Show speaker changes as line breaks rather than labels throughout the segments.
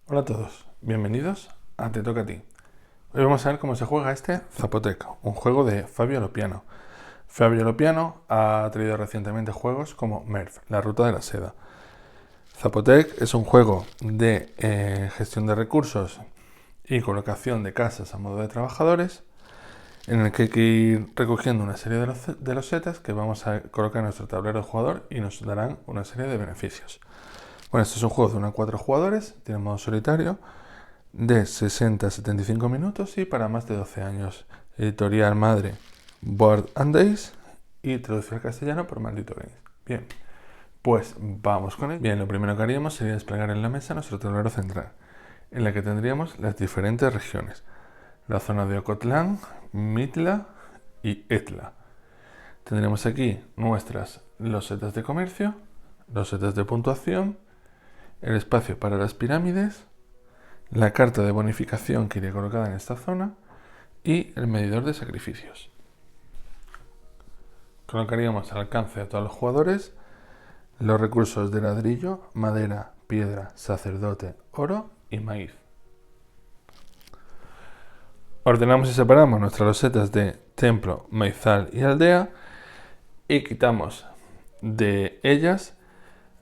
Hola a todos, bienvenidos a Te Toca a Ti. Hoy vamos a ver cómo se juega este Zapotec, un juego de Fabio Lopiano. Fabio Lopiano ha traído recientemente juegos como Merv, la ruta de la seda. Zapotec es un juego de gestión de recursos y colocación de casas a modo de trabajadores, en el que hay que ir recogiendo una serie de losetas que vamos a colocar en nuestro tablero de jugador y nos darán una serie de beneficios. Bueno, este es un juego de 1 a 4 jugadores, tiene modo solitario, de 60 a 75 minutos y para más de 12 años. Editorial madre Board and Days y traducido al castellano por Maldito Games. Bien, pues vamos con él. Bien, lo primero que haríamos sería desplegar en la mesa nuestro tablero central, en la que tendríamos las diferentes regiones. La zona de Ocotlán, Mitla y Etla. Tendremos aquí nuestras losetas de comercio, losetas de puntuación, el espacio para las pirámides, la carta de bonificación que iría colocada en esta zona y el medidor de sacrificios. Colocaríamos al alcance de todos los jugadores los recursos de ladrillo, madera, piedra, sacerdote, oro y maíz. Ordenamos y separamos nuestras losetas de templo, maizal y aldea y quitamos de ellas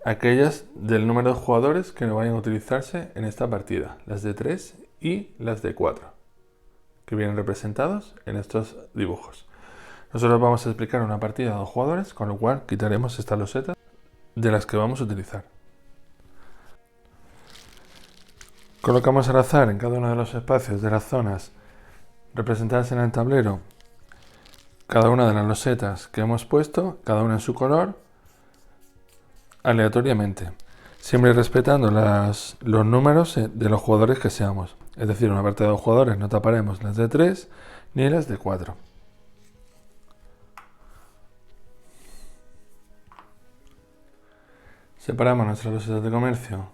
aquellas del número de jugadores que no vayan a utilizarse en esta partida, las de 3 y las de 4, que vienen representados en estos dibujos. Nosotros vamos a explicar una partida a 2 jugadores, con lo cual quitaremos estas losetas de las que vamos a utilizar. Colocamos al azar en cada uno de los espacios de las zonas representadas en el tablero cada una de las losetas que hemos puesto, cada una en su color, aleatoriamente, siempre respetando los números de los jugadores que seamos. Es decir, en una partida de 2 jugadores no taparemos las de 3 ni las de 4. Separamos nuestras losetas de comercio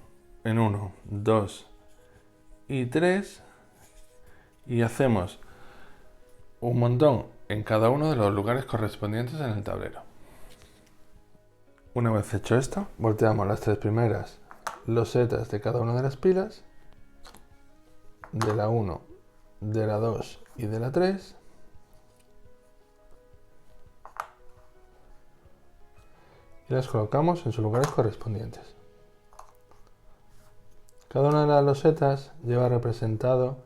en 1, 2 y 3 y hacemos un montón en cada uno de los lugares correspondientes en el tablero. Una vez hecho esto, volteamos las 3 primeras losetas de cada una de las pilas, de la 1, de la 2 y de la 3, y las colocamos en sus lugares correspondientes. Cada una de las losetas lleva representado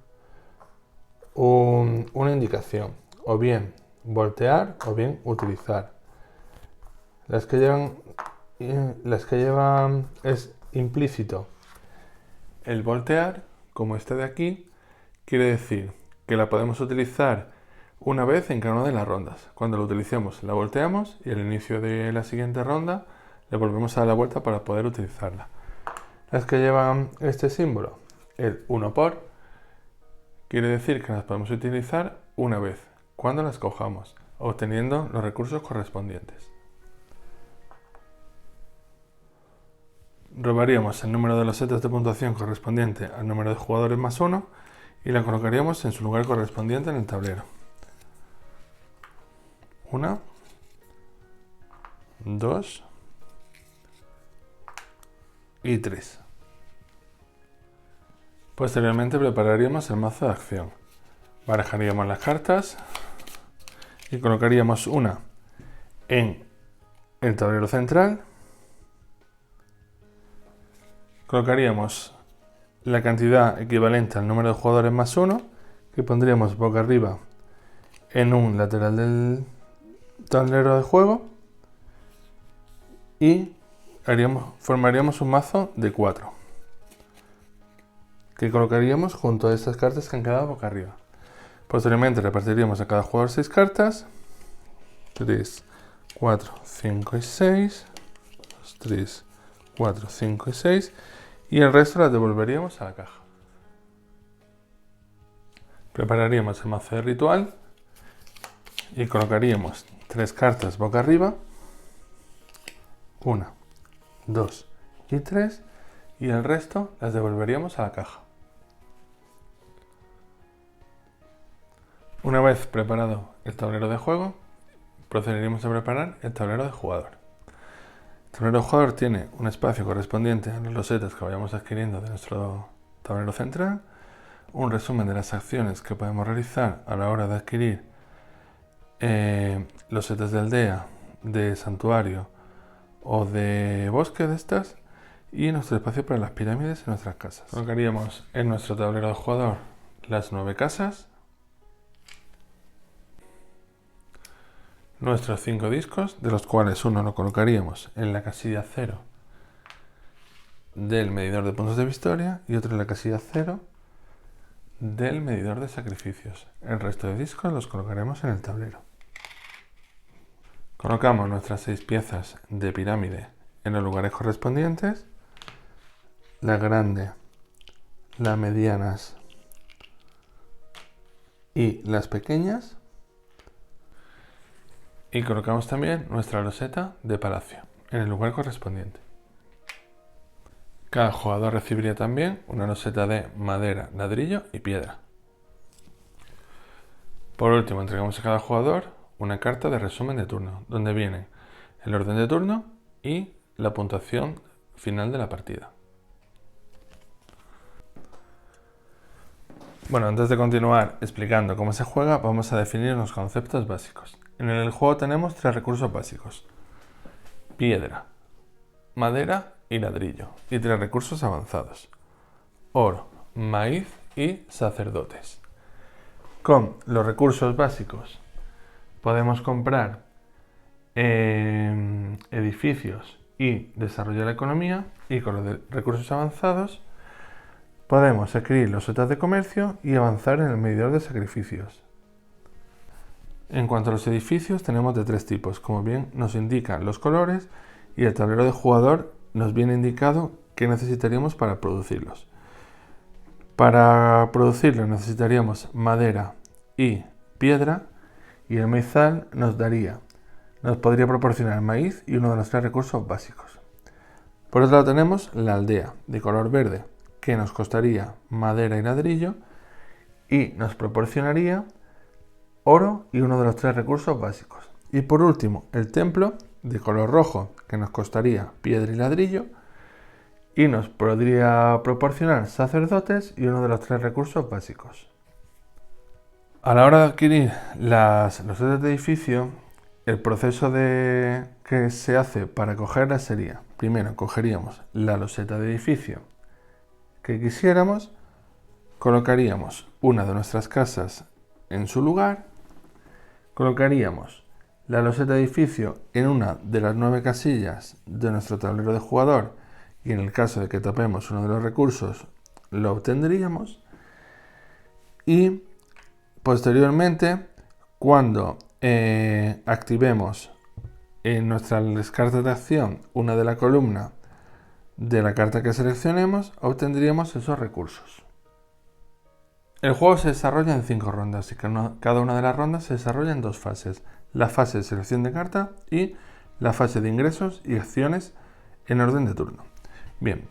una indicación, o bien voltear o bien utilizar. Las que llevan es implícito el voltear, como este de aquí, quiere decir que la podemos utilizar una vez en cada una de las rondas. Cuando la utilicemos la volteamos y al inicio de la siguiente ronda le volvemos a dar la vuelta para poder utilizarla. Las que llevan este símbolo, el 1 por, quiere decir que las podemos utilizar una vez, cuando las cojamos, obteniendo los recursos correspondientes. Robaríamos el número de losetas de puntuación correspondiente al número de jugadores más 1 y la colocaríamos en su lugar correspondiente en el tablero. 1, 2 y 3. Posteriormente prepararíamos el mazo de acción. Barajaríamos las cartas y colocaríamos una en el tablero central. Colocaríamos la cantidad equivalente al número de jugadores más 1, que pondríamos boca arriba en un lateral del tablero de juego y formaríamos un mazo de 4, que colocaríamos junto a estas cartas que han quedado boca arriba. Posteriormente repartiríamos a cada jugador 6 cartas, 3, 4, 5 y 6, 3, 4, 5 y 6, y el resto las devolveríamos a la caja. Prepararíamos el mazo de ritual y colocaríamos 3 cartas boca arriba, 1, 2 y 3, y el resto las devolveríamos a la caja. Una vez preparado el tablero de juego, procederíamos a preparar el tablero de jugador. El tablero de jugador tiene un espacio correspondiente a las losetas que vayamos adquiriendo de nuestro tablero central, un resumen de las acciones que podemos realizar a la hora de adquirir los setes de aldea, de santuario o de bosque de estas, y nuestro espacio para las pirámides en nuestras casas. Colocaríamos en nuestro tablero de jugador las 9 casas, nuestros 5 discos, de los cuales uno lo colocaríamos en la casilla 0 del medidor de puntos de victoria y otro en la casilla 0 del medidor de sacrificios. El resto de discos los colocaremos en el tablero. Colocamos nuestras 6 piezas de pirámide en los lugares correspondientes, las grandes, las medianas y las pequeñas, y colocamos también nuestra loseta de palacio en el lugar correspondiente. Cada jugador recibiría también una loseta de madera, ladrillo y piedra. Por último, entregamos a cada jugador una carta de resumen de turno, donde vienen el orden de turno y la puntuación final de la partida. Bueno, antes de continuar explicando cómo se juega, vamos a definir unos conceptos básicos. En el juego tenemos 3 recursos básicos: piedra, madera y ladrillo, y 3 recursos avanzados: oro, maíz y sacerdotes. Con los recursos básicos podemos comprar edificios y desarrollar la economía, y con los recursos avanzados podemos adquirir los losetas de comercio y avanzar en el medidor de sacrificios. En cuanto a los edificios, tenemos de 3 tipos, como bien nos indican los colores, y el tablero de jugador nos viene indicado qué necesitaríamos para producirlos. Para producirlos necesitaríamos madera y piedra, y el maizal nos podría proporcionar maíz y uno de los 3 recursos básicos. Por otro lado tenemos la aldea de color verde, que nos costaría madera y ladrillo y nos proporcionaría oro y uno de los 3 recursos básicos. Y por último, el templo de color rojo, que nos costaría piedra y ladrillo y nos podría proporcionar sacerdotes y uno de los 3 recursos básicos. A la hora de adquirir los losetas de edificio, el proceso que se hace para cogerlas sería: primero cogeríamos la loseta de edificio que quisiéramos, colocaríamos una de nuestras casas en su lugar, colocaríamos la loseta de edificio en una de las 9 casillas de nuestro tablero de jugador, y en el caso de que tapemos uno de los recursos lo obtendríamos, y posteriormente, cuando activemos en nuestras cartas de acción una de la columna de la carta que seleccionemos, obtendríamos esos recursos. El juego se desarrolla en 5 rondas y cada una de las rondas se desarrolla en 2 fases: la fase de selección de carta y la fase de ingresos y acciones en orden de turno. Bien,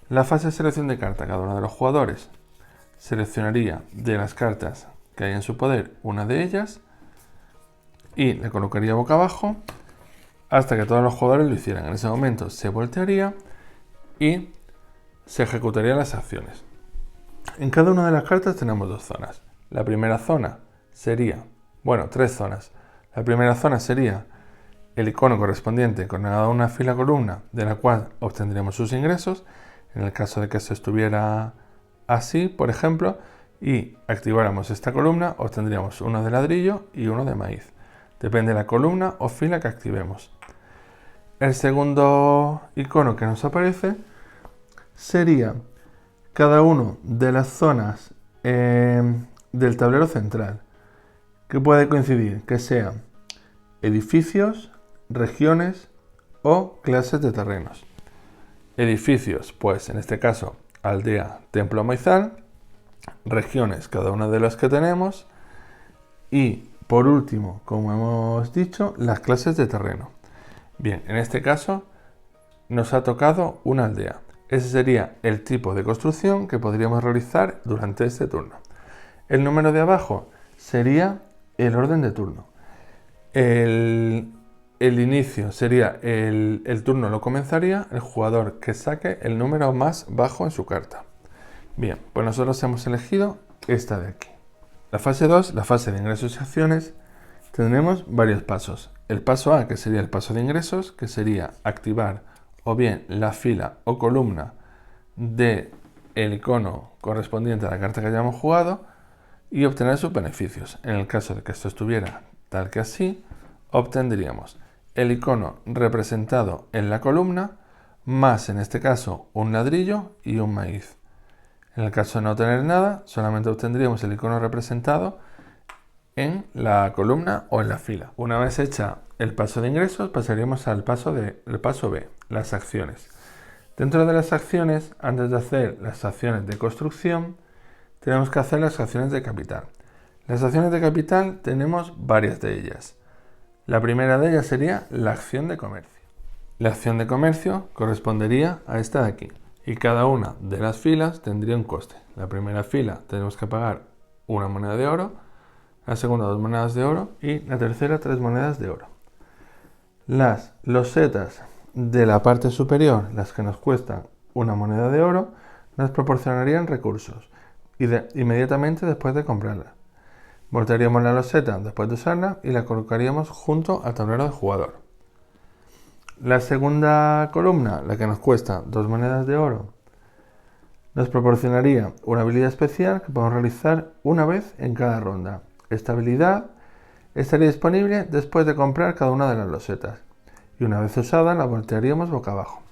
la fase de selección de carta: cada uno de los jugadores seleccionaría de las cartas que hay en su poder una de ellas y la colocaría boca abajo hasta que todos los jugadores lo hicieran. En ese momento se voltearía y se ejecutarían las acciones. En cada una de las cartas tenemos 2 zonas. La primera zona sería, 3 zonas. La primera zona sería el icono correspondiente con cada una fila columna de la cual obtendríamos sus ingresos. En el caso de que esto estuviera así, por ejemplo, y activáramos esta columna, obtendríamos uno de ladrillo y uno de maíz. Depende de la columna o fila que activemos. El segundo icono que nos aparece sería cada una de las zonas del tablero central, que puede coincidir que sean edificios, regiones o clases de terrenos. Edificios, pues en este caso aldea, templo, maizal. Regiones, cada una de las que tenemos. Y por último, como hemos dicho, las clases de terreno. Bien, en este caso nos ha tocado una aldea. Ese sería el tipo de construcción que podríamos realizar durante este turno. El número de abajo sería el orden de turno. El inicio sería el turno lo comenzaría el jugador que saque el número más bajo en su carta. Bien, pues nosotros hemos elegido esta de aquí. La fase 2, la fase de ingresos y acciones, tendremos varios pasos. El paso A, que sería el paso de ingresos, que sería activar o bien la fila o columna del icono correspondiente a la carta que hayamos jugado y obtener sus beneficios. En el caso de que esto estuviera tal que así, obtendríamos el icono representado en la columna, más en este caso un ladrillo y un maíz. En el caso de no tener nada, solamente obtendríamos el icono representado en la columna o en la fila. Una vez hecha el paso de ingresos, pasaríamos al paso B, las acciones. Dentro de las acciones, antes de hacer las acciones de construcción, tenemos que hacer las acciones de capital. Las acciones de capital tenemos varias de ellas. La primera de ellas sería la acción de comercio. La acción de comercio correspondería a esta de aquí. Y cada una de las filas tendría un coste. La primera fila tenemos que pagar una moneda de oro, la segunda 2 monedas de oro y la tercera 3 monedas de oro. Las losetas de la parte superior, las que nos cuestan una moneda de oro, nos proporcionarían recursos inmediatamente después de comprarla. Voltearíamos la loseta después de usarla y la colocaríamos junto al tablero del jugador. La segunda columna, la que nos cuesta 2 monedas de oro, nos proporcionaría una habilidad especial que podemos realizar una vez en cada ronda. Esta habilidad estaría disponible después de comprar cada una de las losetas y una vez usada la voltearíamos boca abajo.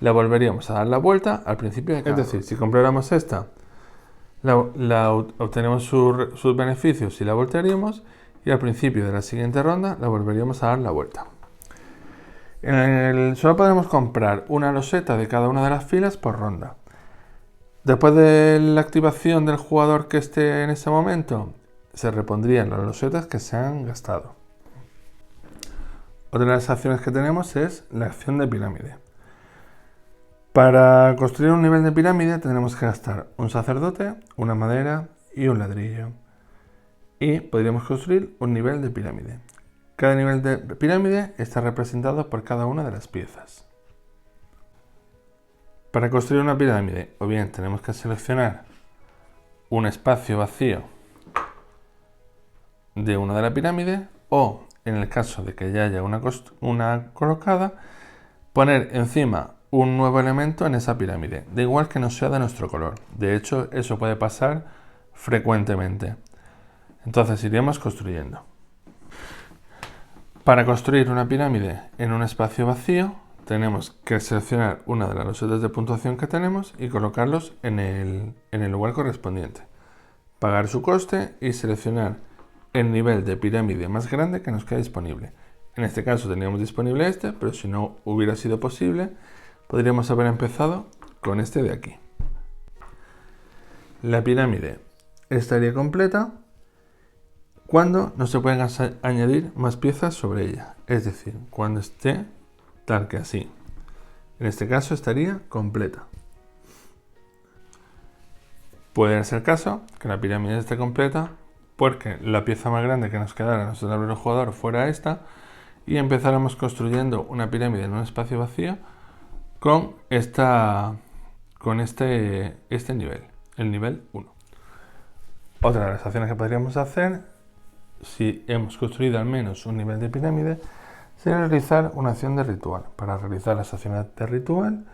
La volveríamos a dar la vuelta al principio de cada ronda. Es decir, si compráramos esta, obtenemos sus beneficios y la voltearíamos y al principio de la siguiente ronda la volveríamos a dar la vuelta. Solo podremos comprar una loseta de cada una de las filas por ronda. Después de la activación del jugador que esté en ese momento, se repondrían las losetas que se han gastado. Otra de las acciones que tenemos es la acción de pirámide. Para construir un nivel de pirámide tendremos que gastar un sacerdote, una madera y un ladrillo. Y podríamos construir un nivel de pirámide. Cada nivel de pirámide está representado por cada una de las piezas. Para construir una pirámide, o bien tenemos que seleccionar un espacio vacío de una de la pirámide, o en el caso de que ya haya una colocada, poner encima un nuevo elemento en esa pirámide, da igual que no sea de nuestro color. De hecho, eso puede pasar frecuentemente. Entonces iríamos construyendo. Para construir una pirámide en un espacio vacío, tenemos que seleccionar una de las losetas de puntuación que tenemos y colocarlos en el lugar correspondiente. Pagar su coste y seleccionar el nivel de pirámide más grande que nos queda disponible. En este caso teníamos disponible este, pero si no hubiera sido posible, podríamos haber empezado con este de aquí. La pirámide estaría completa cuando no se pueden añadir más piezas sobre ella, es decir, cuando esté tal que así. En este caso estaría completa. Puede ser el caso que la pirámide esté completa porque la pieza más grande que nos quedara en nuestro tablero jugador fuera esta y empezáramos construyendo una pirámide en un espacio vacío con este nivel, el nivel 1. Otra de las acciones que podríamos hacer, si hemos construido al menos un nivel de pirámide, sería realizar una acción de ritual. Para realizar las acciones de ritual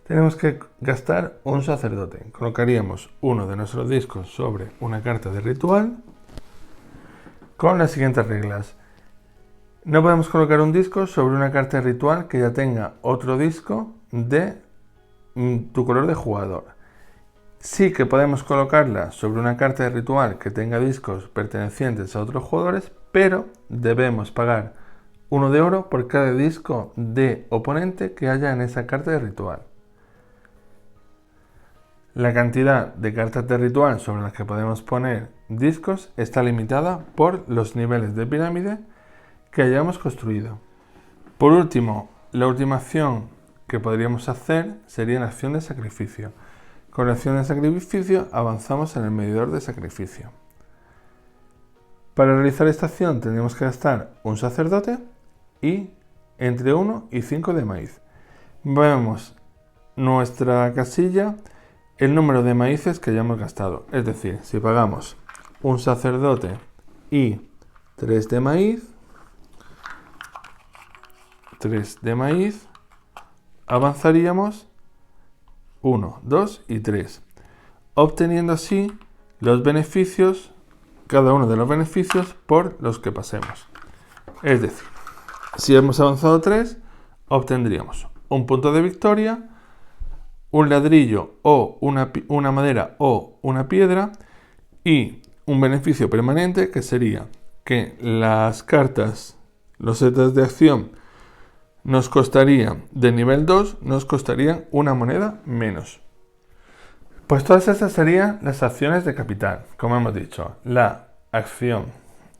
tenemos que gastar un sacerdote. Colocaríamos uno de nuestros discos sobre una carta de ritual con las siguientes reglas. No podemos colocar un disco sobre una carta de ritual que ya tenga otro disco de tu color de jugador. Sí que podemos colocarla sobre una carta de ritual que tenga discos pertenecientes a otros jugadores, pero debemos pagar 1 de oro por cada disco de oponente que haya en esa carta de ritual. La cantidad de cartas de ritual sobre las que podemos poner discos está limitada por los niveles de pirámide que hayamos construido. Por último, la última acción que podríamos hacer sería la acción de sacrificio. Con la acción de sacrificio avanzamos en el medidor de sacrificio. Para realizar esta acción tendremos que gastar un sacerdote y entre 1 y 5 de maíz. Vemos nuestra casilla el número de maíces que hayamos gastado. Es decir, si pagamos un sacerdote y 3 de maíz, avanzaríamos 1, 2 y 3, obteniendo así los beneficios, cada uno de los beneficios por los que pasemos. Es decir, si hemos avanzado 3, obtendríamos un punto de victoria, un ladrillo o una madera o una piedra y un beneficio permanente, que sería que las cartas, los setas de acción, nos costarían de nivel 2, nos costarían una moneda menos. Pues todas estas serían las acciones de capital. Como hemos dicho, la acción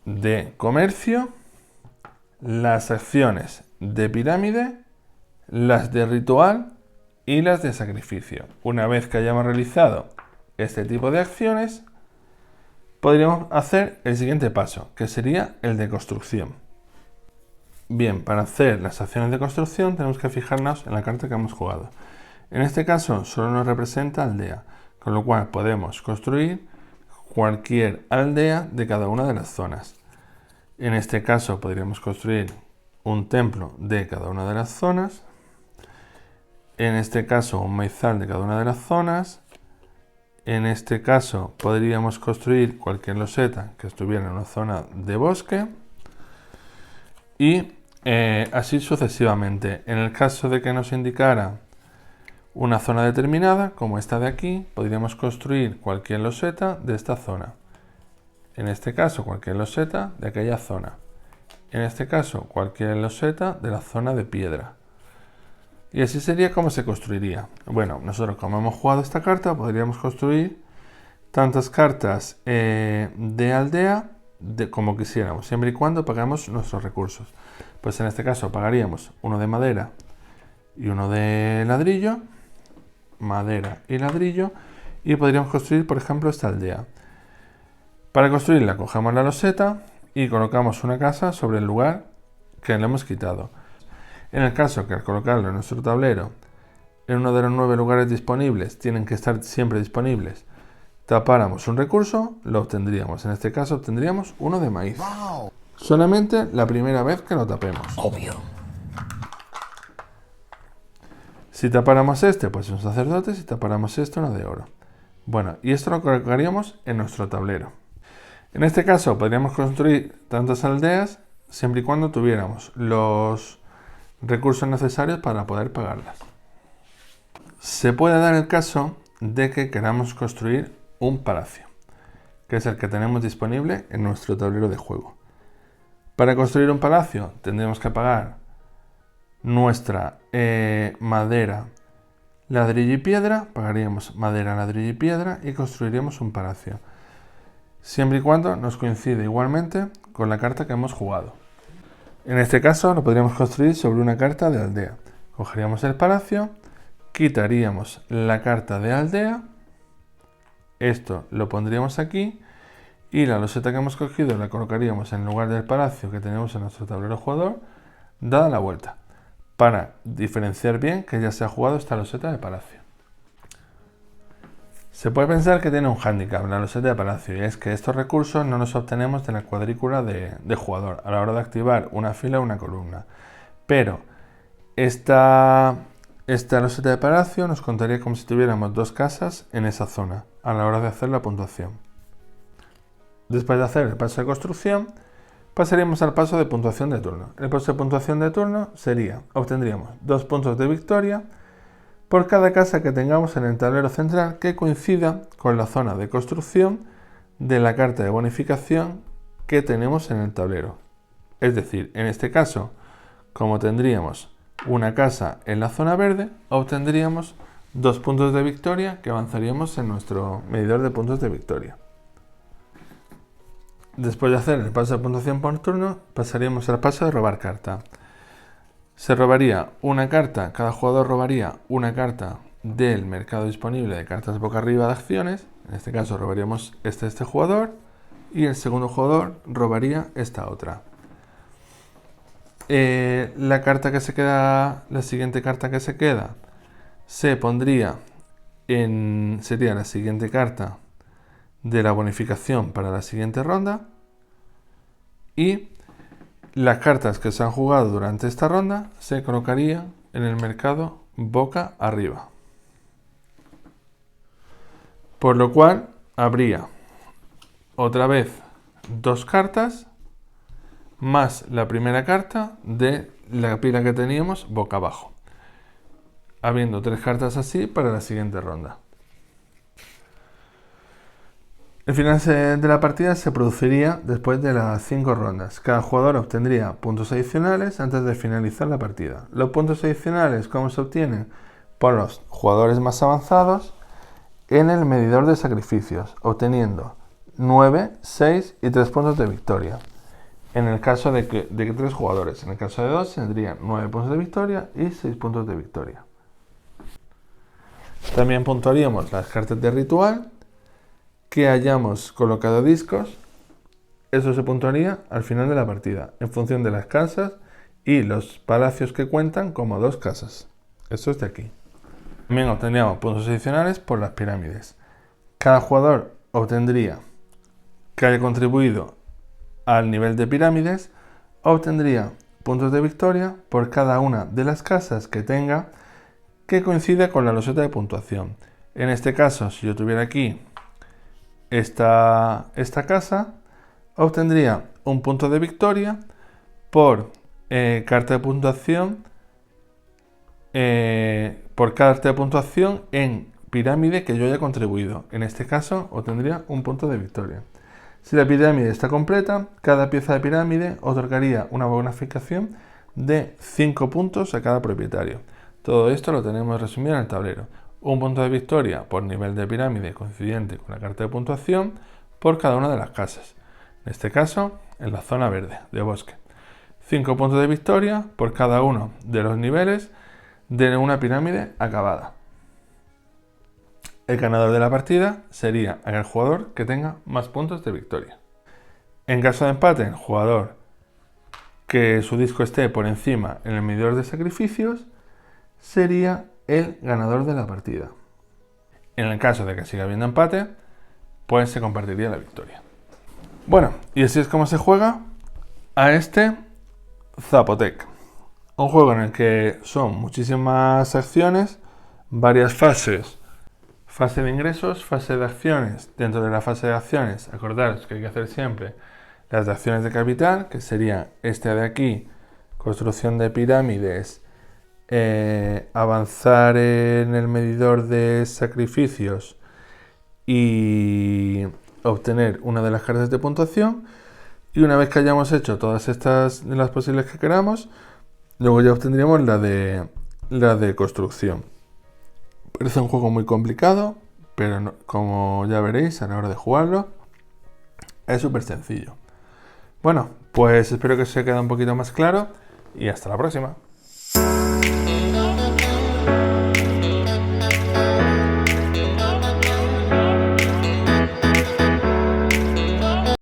de comercio, las acciones de pirámide, las de ritual y las de sacrificio. Una vez que hayamos realizado este tipo de acciones, podríamos hacer el siguiente paso, que sería el de construcción. Bien, para hacer las acciones de construcción tenemos que fijarnos en la carta que hemos jugado. En este caso solo nos representa aldea, con lo cual podemos construir cualquier aldea de cada una de las zonas. En este caso podríamos construir un templo de cada una de las zonas. En este caso un maizal de cada una de las zonas. En este caso podríamos construir cualquier loseta que estuviera en una zona de bosque. Y así sucesivamente. En el caso de que nos indicara una zona determinada, como esta de aquí, podríamos construir cualquier loseta de esta zona. En este caso, cualquier loseta de aquella zona. En este caso, cualquier loseta de la zona de piedra. Y así sería como se construiría. Bueno, nosotros como hemos jugado esta carta, podríamos construir tantas cartas de aldea como quisiéramos, siempre y cuando pagamos nuestros recursos. Pues en este caso pagaríamos uno de madera y uno de ladrillo. Madera y ladrillo. Y podríamos construir, por ejemplo, esta aldea. Para construirla cogemos la loseta y colocamos una casa sobre el lugar que le hemos quitado. En el caso que al colocarlo en nuestro tablero, en uno de los 9 lugares disponibles, tienen que estar siempre disponibles, tapáramos un recurso, lo obtendríamos. En este caso obtendríamos uno de maíz. ¡Wow! Solamente la primera vez que lo tapemos.
Obvio.
Si tapáramos este, pues un sacerdote. Si tapáramos esto, uno de oro. Bueno, y esto lo colocaríamos en nuestro tablero. En este caso podríamos construir tantas aldeas siempre y cuando tuviéramos los recursos necesarios para poder pagarlas. Se puede dar el caso de que queramos construir un palacio, que es el que tenemos disponible en nuestro tablero de juego. Para construir un palacio tendremos que pagar nuestra madera, ladrillo y piedra. Pagaríamos madera, ladrillo y piedra y construiríamos un palacio, siempre y cuando nos coincide igualmente con la carta que hemos jugado. En este caso lo podríamos construir sobre una carta de aldea. Cogeríamos el palacio, quitaríamos la carta de aldea, esto lo pondríamos aquí y la loseta que hemos cogido la colocaríamos en lugar del palacio que tenemos en nuestro tablero jugador, dada la vuelta, para diferenciar bien que ya se ha jugado esta loseta de palacio. Se puede pensar que tiene un hándicap la loseta de palacio, y es que estos recursos no los obtenemos de la cuadrícula de jugador a la hora de activar una fila o una columna. Pero esta loseta de palacio nos contaría como si tuviéramos 2 casas en esa zona a la hora de hacer la puntuación. Después de hacer el paso de construcción, pasaríamos al paso de puntuación de turno. El paso de puntuación de turno sería, obtendríamos 2 puntos de victoria por cada casa que tengamos en el tablero central que coincida con la zona de construcción de la carta de bonificación que tenemos en el tablero. Es decir, en este caso, como tendríamos una casa en la zona verde, obtendríamos 2 puntos de victoria que avanzaríamos en nuestro medidor de puntos de victoria. Después de hacer el paso de puntuación por turno, pasaríamos al paso de robar carta. Se robaría una carta, cada jugador robaría una carta del mercado disponible de cartas boca arriba de acciones. En este caso robaríamos este jugador y el segundo jugador robaría esta otra. La siguiente carta que se queda, se pondría sería la siguiente carta de la bonificación para la siguiente ronda. Y las cartas que se han jugado durante esta ronda se colocarían en el mercado boca arriba. Por lo cual habría otra vez 2 cartas más la primera carta de la pila que teníamos boca abajo, habiendo 3 cartas así para la siguiente ronda. El final de la partida se produciría después de las 5 rondas. Cada jugador obtendría puntos adicionales antes de finalizar la partida. Los puntos adicionales, ¿cómo se obtienen? Por los jugadores más avanzados en el medidor de sacrificios, obteniendo 9, 6 y 3 puntos de victoria. En el caso de que 3 jugadores, en el caso de 2, tendrían 9 puntos de victoria y 6 puntos de victoria. También puntuaríamos las cartas de ritual que hayamos colocado discos. Eso se puntuaría al final de la partida, en función de las casas y los palacios que cuentan como 2 casas. Esto es de aquí. También obtendríamos puntos adicionales por las pirámides. Cada jugador obtendría, que haya contribuido al nivel de pirámides, obtendría puntos de victoria por cada una de las casas que tenga que coincida con la loseta de puntuación. En este caso, si yo tuviera aquí esta casa, obtendría un punto de victoria por carta de puntuación, por carta de puntuación en pirámide que yo haya contribuido. En este caso, obtendría un punto de victoria. Si la pirámide está completa, cada pieza de pirámide otorgaría una bonificación de 5 puntos a cada propietario. Todo esto lo tenemos resumido en el tablero. Un punto de victoria por nivel de pirámide coincidente con la carta de puntuación por cada una de las casas. En este caso, en la zona verde de bosque. 5 puntos de victoria por cada uno de los niveles de una pirámide acabada. El ganador de la partida sería aquel jugador que tenga más puntos de victoria. En caso de empate, el jugador que su disco esté por encima en el medidor de sacrificios sería el ganador de la partida. En el caso de que siga habiendo empate, pues se compartiría la victoria. Bueno, y así es como se juega a este Zapotec. Un juego en el que son muchísimas acciones, varias fases. Fase de ingresos, fase de acciones. Dentro de la fase de acciones, acordaros que hay que hacer siempre las de acciones de capital, que sería esta de aquí, construcción de pirámides, avanzar en el medidor de sacrificios y obtener una de las cartas de puntuación. Y una vez que hayamos hecho todas estas de las posibles que queramos, luego ya obtendríamos la de construcción. Parece un juego muy complicado, pero no, como ya veréis a la hora de jugarlo, es súper sencillo. Bueno, pues espero que os haya quedado un poquito más claro y hasta la próxima.